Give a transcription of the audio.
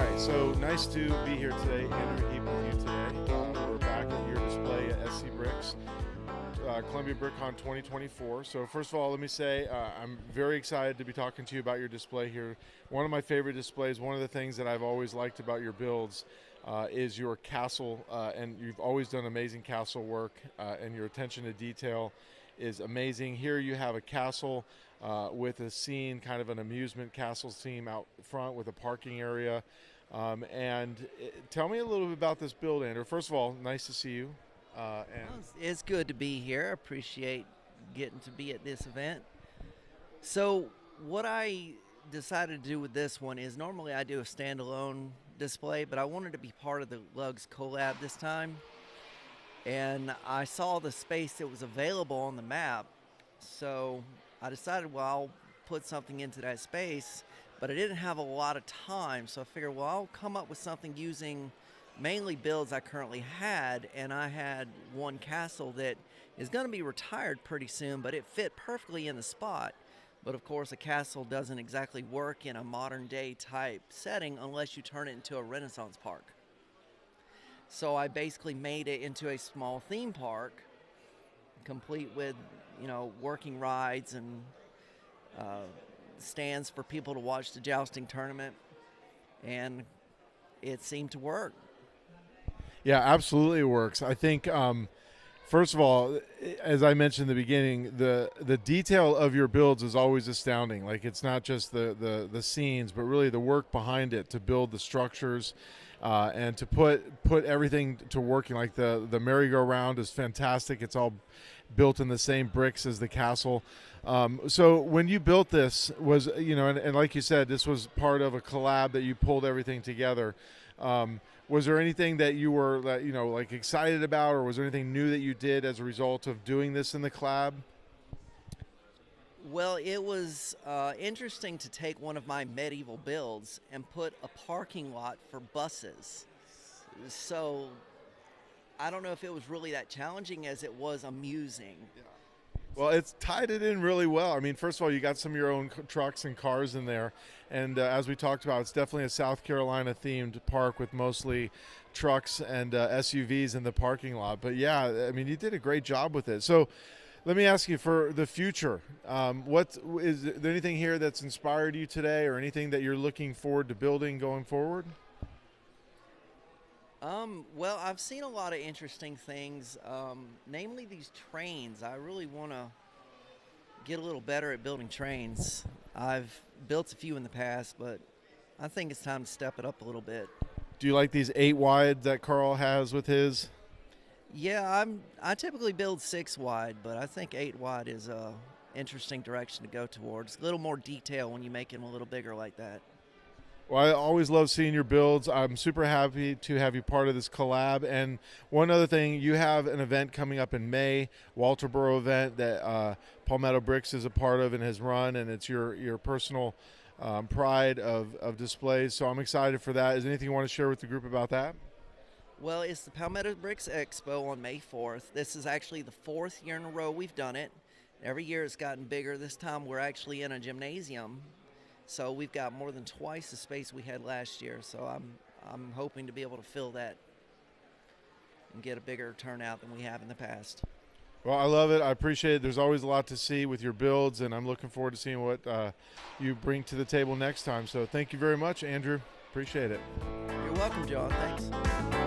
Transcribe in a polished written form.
right, so nice to be here today. Andrew Heape with you today. We're back at your display at SC Bricks, Columbia BrickCon 2024. So first of all, let me say I'm very excited to be talking to you about your display here. One of my favorite displays, one of the things that I've always liked about your builds is your castle, and you've always done amazing castle work, and your attention to detail is amazing. Here you have a castle with a scene, kind of an amusement castle scene out front with a parking area. Tell me a little bit about this build, Andrew. First of all, nice to see you. Well, it's good to be here. Appreciate getting to be at this event. So what I decided to do with this one is normally I do a standalone display, but I wanted to be part of the Lugs collab this time. And I saw the space that was available on the map, so I decided, well, I'll put something into that space, but I didn't have a lot of time, so I figured, well, I'll come up with something using mainly builds I currently had, and I had one castle that is going to be retired pretty soon, but it fit perfectly in the spot. But of course, a castle doesn't exactly work in a modern day type setting unless you turn it into a Renaissance park. So I basically made it into a small theme park, complete with, working rides and stands for people to watch the jousting tournament, and it seemed to work. Yeah, absolutely it works. I think, first of all, as I mentioned in the beginning, the detail of your builds is always astounding. Like, it's not just the scenes, but really the work behind it to build the structures. And to put everything to working, like the merry-go-round is fantastic. It's all built in the same bricks as the castle. So when you built this, was and like you said, this was part of a collab that you pulled everything together. Was there anything that you were like excited about, or was there anything new that you did as a result of doing this in the collab? Well, it was interesting to take one of my medieval builds and put a parking lot for buses. So I don't know if it was really that challenging as it was amusing. Yeah. Well, it's tied it in really well. I mean, first of all, you got some of your own trucks and cars in there. And as we talked about, it's definitely a South Carolina themed park with mostly trucks and SUVs in the parking lot. But yeah, I mean, you did a great job with it. So let me ask you, for the future, what is there anything here that's inspired you today, or anything that you're looking forward to building going forward? Well, I've seen a lot of interesting things, namely these trains. I really want to get a little better at building trains. I've built a few in the past, but I think it's time to step it up a little bit. Do you like these 8 wide that Carl has with his? Yeah, I typically build 6 wide, but I think 8 wide is a interesting direction to go towards. A little more detail when you make them a little bigger like that. Well, I always love seeing your builds. I'm super happy to have you part of this collab. And one other thing, you have an event coming up in May, Walterboro event that Palmetto Bricks is a part of and has run, and it's your personal pride of displays. So I'm excited for that. Is there anything you want to share with the group about that? Well, it's the Palmetto Bricks Expo on May 4th. This is actually the 4th year in a row we've done it. Every year it's gotten bigger. This time we're actually in a gymnasium, so we've got more than twice the space we had last year. So I'm hoping to be able to fill that and get a bigger turnout than we have in the past. Well, I love it. I appreciate it. There's always a lot to see with your builds, and I'm looking forward to seeing what you bring to the table next time. So thank you very much, Andrew. Appreciate it. You're welcome, John. Thanks.